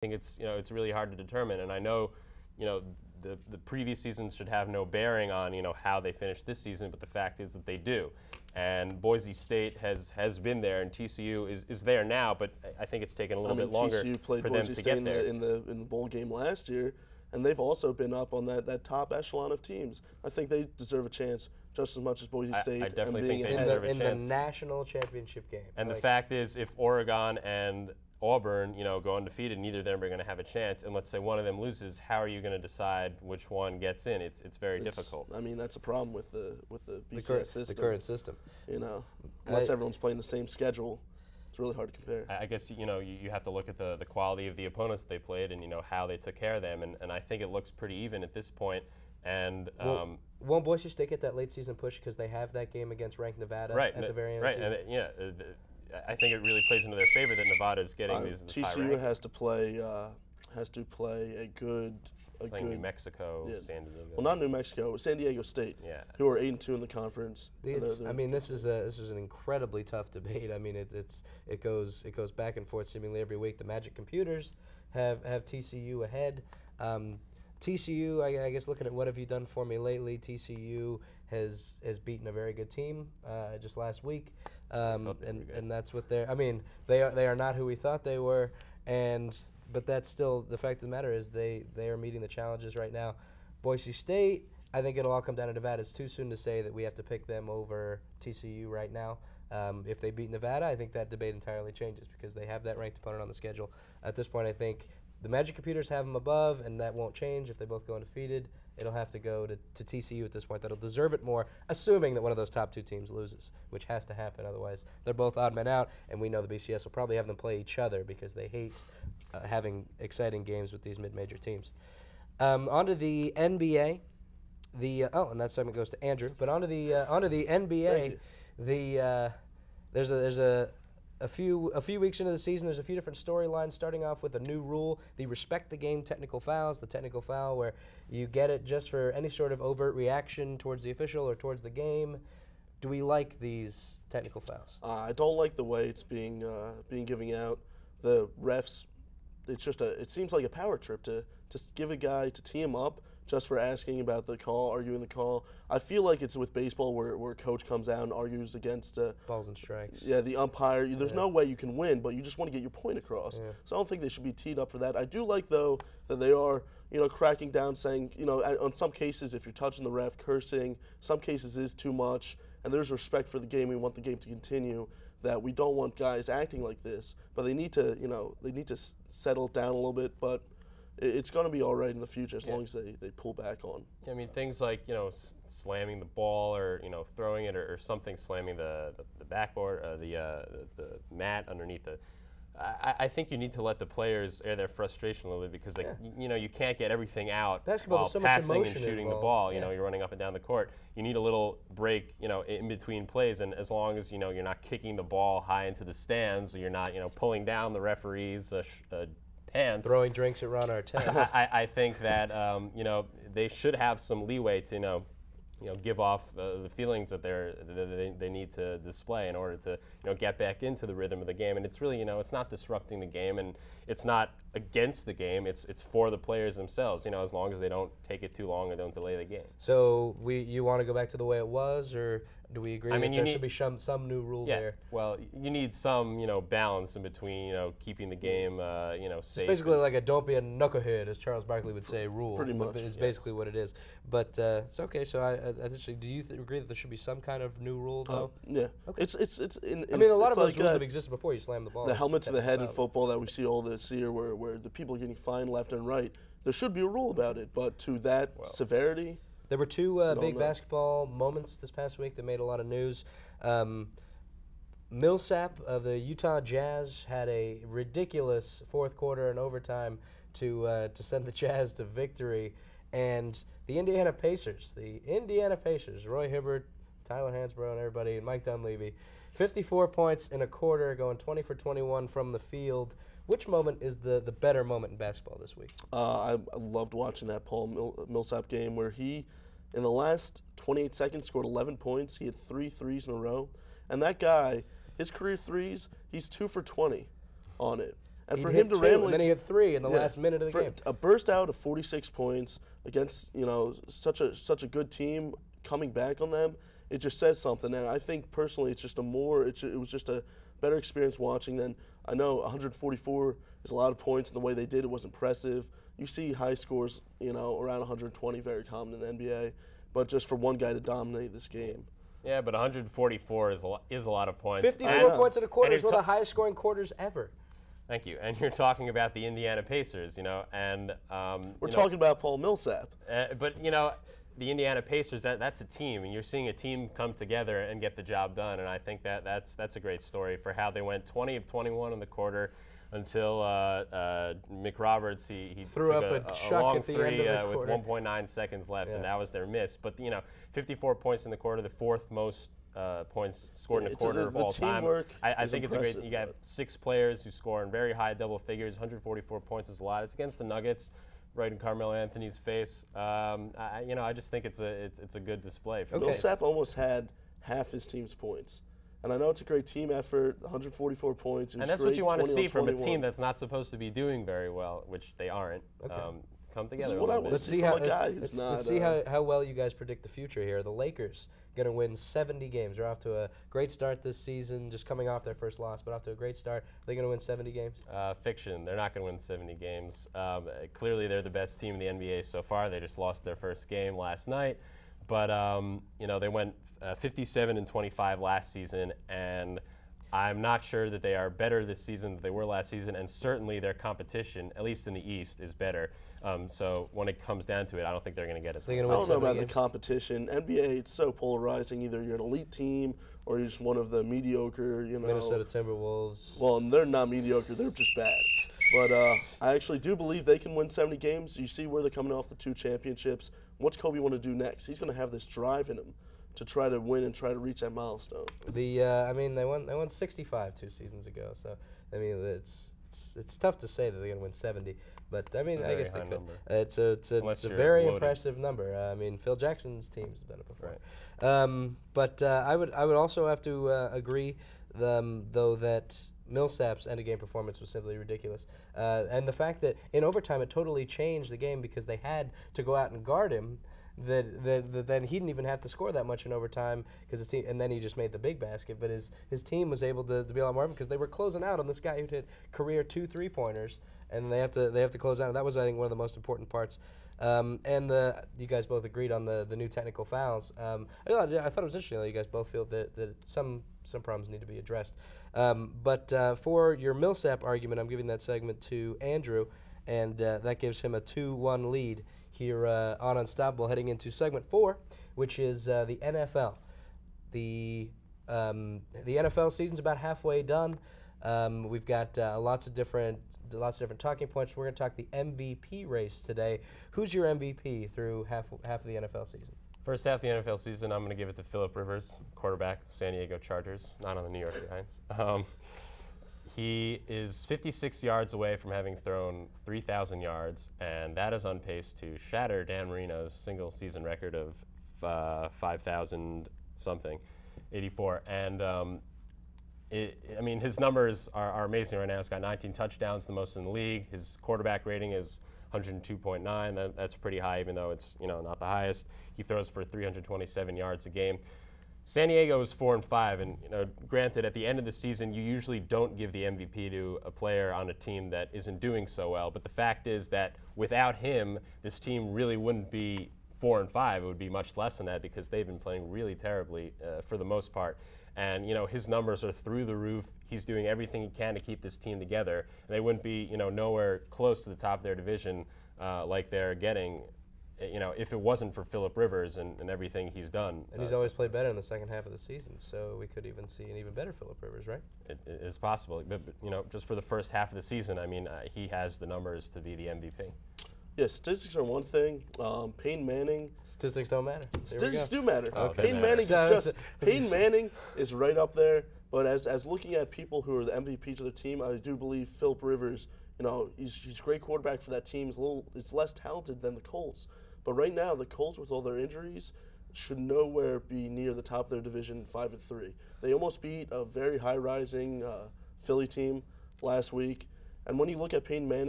think it's really hard to determine. And I know, the previous seasons should have no bearing on, how they finish this season, but the fact is that they do. And Boise State has been there, and TCU is there now, but I think it's taken a little bit longer TCU played for Boise them to State get there. in the bowl game last year, and they've also been up on that top echelon of teams. I think they deserve a chance just as much as Boise State. I definitely think they in deserve a in chance. the national championship game. And the fact is, if Oregon and Auburn, go undefeated, neither of them are going to have a chance. And let's say one of them loses, how are you going to decide which one gets in? It's very difficult. I mean, that's a problem with the BCS system. The current system. Unless everyone's playing the same schedule, it's really hard to compare. I guess you have to look at the quality of the opponents they played and how they took care of them. And I think it looks pretty even at this point. And won't Boise State get that late season push because they have that game against ranked Nevada at the very end of the season? Right, and I think it really plays into their favor that Nevada is getting these high TCU rank. has to play a good New Mexico, San Diego. Well, not New Mexico, San Diego State. Yeah. Who are 8-2 in the conference. I mean, this is an incredibly tough debate. I mean, it goes back and forth seemingly every week. The Magic Computers have TCU ahead. TCU, I guess, looking at what have you done for me lately, TCU has beaten a very good team just last week, and that's what they're. I mean, they are not who we thought they were, but that's still the fact of the matter is they are meeting the challenges right now. Boise State, I think it'll all come down to Nevada. It's too soon to say that we have to pick them over TCU right now. If they beat Nevada, I think that debate entirely changes because they have that ranked opponent on the schedule. At this point, I think the Magic Computers have them above, and that won't change if they both go undefeated. It'll have to go to TCU at this point. That'll deserve it more, assuming that one of those top two teams loses, which has to happen. Otherwise, they're both odd men out, and we know the BCS will probably have them play each other because they hate having exciting games with these mid-major teams. On to the NBA. And that segment goes to Andrew. But on to the NBA. There's a few weeks into the season, there's a few different storylines, starting off with a new rule, the respect the game technical fouls, the technical foul where you get it just for any sort of overt reaction towards the official or towards the game. Do we like these technical fouls? I don't like the way it's being given out. The refs, it seems like a power trip to give a guy, to tee him up just for asking about the call, arguing the call. I feel like it's with baseball where a coach comes out and argues against balls and strikes. Yeah, the umpire. There's no way you can win, but you just want to get your point across. Yeah. So I don't think they should be teed up for that. I do like, though, that they are, cracking down, saying, on some cases, if you're touching the ref, cursing, some cases is too much, and there's respect for the game. We want the game to continue. That we don't want guys acting like this, but they need to, settle it down a little bit, but it's going to be all right in the future as long as they pull back on. Yeah, I mean, things like, slamming the ball or, throwing it or something, slamming the backboard, the mat underneath it. I think you need to let the players air their frustration a little bit because, you can't get everything out Basketball, while so passing and shooting involved. the ball. You're running up and down the court. You need a little break, in between plays, and as long as, you're not kicking the ball high into the stands or you're not, pulling down the referee's pants. Throwing drinks at Ron Artest. I think that they should have some leeway to give off the feelings that they need to display in order to get back into the rhythm of the game. And it's really it's not disrupting the game and it's not against the game. It's for the players themselves. As long as they don't take it too long or don't delay the game. So you want to go back to the way it was, or do we agree that there should be some new rule there? Well, you need some balance in between keeping the game safe. It's basically like a don't be a knucklehead, as Charles Barkley would say, rule. Pretty much. It's basically what it is. But it's okay. So do you agree that there should be some kind of new rule though? Yeah. Okay. It's a lot of those rules have existed before. You slam the ball. The helmet to the head in football that we see all this year, where the people are getting fined left and right. There should be a rule about it, but to that severity. There were two big basketball moments this past week that made a lot of news. Millsap of the Utah Jazz had a ridiculous fourth quarter and overtime to send the Jazz to victory. And the Indiana Pacers, Roy Hibbert, Tyler Hansbrough, and everybody, and Mike Dunleavy, 54 points in a quarter, going 20 for 21 from the field. Which moment is the better moment in basketball this week? I loved watching that Paul Millsap game where he, in the last 28 seconds, scored 11 points. He had 3 threes in a row. And that guy, his career threes, he's 2 for 20 on it. And he for hit him to 2, randomly, and then he hit 3 in the last minute of the game. A burst out of 46 points against such a good team coming back on them, it just says something. And I think personally, it's just it was just a better experience watching than I know. 144 is a lot of points, and the way they did it was impressive. You see high scores, around 120, very common in the NBA. But just for one guy to dominate this game. Yeah, but 144 is a lot of points. 54 points in a quarter is one of the highest scoring quarters ever. Thank you. And you're talking about the Indiana Pacers, and we're talking about Paul Millsap. But the Indiana Pacers, that's a team, and you're seeing a team come together and get the job done. And I think that's a great story for how they went 20 of 21 in the quarter until McRoberts he threw took up a long at the three end of the with quarter. 1.9 seconds left, and that was their miss. But 54 points in the quarter, the 4th most points scored in a quarter of all time. I think it's a great. You got 6 players who score in very high double figures. 144 points is a lot. It's against the Nuggets, right in Carmelo Anthony's face. I just think it's a good display. For Millsap almost had half his team's points. And I know it's a great team effort, 144 points. And that's what you want to see from a team that's not supposed to be doing very well, which they aren't. Come together. Let's see how well you guys predict the future here. The Lakers going to win 70 games. They're off to a great start this season, just coming off their first loss, but off to a great start. Are they going to win 70 games? Fiction. They're not going to win 70 games. Clearly, they're the best team in the NBA so far. They just lost their first game last night. But, they went 57-25 last season, and I'm not sure that they are better this season than they were last season, and certainly their competition, at least in the East, is better. So when it comes down to it, I don't think they're going to get as much. I don't know about the competition. NBA, it's so polarizing. Either you're an elite team or you're just one of the mediocre, Minnesota Timberwolves. Well, they're not mediocre. They're just bad. But I actually do believe they can win 70 games. You see where they're coming off the 2 championships. What's Kobe want to do next? He's going to have this drive in him to try to win and try to reach that milestone. They won 65 2 seasons ago. So it's tough to say that they're going to win 70, but I guess they could. It's a very impressive number. Phil Jackson's teams have done it before. Right. But I would also have to agree, though, that Millsap's end-of-game performance was simply ridiculous. And the fact that in overtime it totally changed the game because they had to go out and guard him, that then he didn't even have to score that much in overtime because his team, and then he just made the big basket. But his team was able to be a lot more because they were closing out on this guy who hit career 2 3-pointers, and they have to close out. And that was, I think, one of the most important parts. You guys both agreed on the new technical fouls. I thought it was interesting that you guys both feel that some problems need to be addressed. But for your Millsap argument, I'm giving that segment to Andrew, and that gives him a 2-1 lead here on Unstoppable, heading into segment 4, which is the NFL. The NFL season's about halfway done. We've got lots of different talking points. We're going to talk the MVP race today. Who's your MVP through half of the NFL season? First half of the NFL season, I'm going to give it to Phillip Rivers, quarterback, San Diego Chargers, not on the New York Giants. He is 56 yards away from having thrown 3,000 yards, and that is on pace to shatter Dan Marino's single-season record of 5,000-something, 84. And his numbers are amazing right now. He's got 19 touchdowns, the most in the league. His quarterback rating is 102.9. That's pretty high, even though it's not the highest. He throws for 327 yards a game. San Diego is 4-5, and granted, at the end of the season, you usually don't give the MVP to a player on a team that isn't doing so well. But the fact is that without him, this team really wouldn't be 4-5. It would be much less than that because they've been playing really terribly for the most part. And his numbers are through the roof. He's doing everything he can to keep this team together. And they wouldn't be nowhere close to the top of their division like they're getting. If it wasn't for Phillip Rivers and everything he's done. And he's always played better in the second half of the season, so we could even see an even better Phillip Rivers, right? It is possible. But just for the first half of the season, he has the numbers to be the MVP. Yeah, statistics are one thing. Peyton Manning. Statistics don't matter. Statistics do matter. Okay. Peyton Manning is right up there. But as looking at people who are the MVPs of their team, I do believe Phillip Rivers. He's a great quarterback for that team. It's less talented than the Colts. But right now, the Colts, with all their injuries, should nowhere be near the top of their division, 5-3. They almost beat a very high-rising Philly team last week, And when you look at Peyton Manning,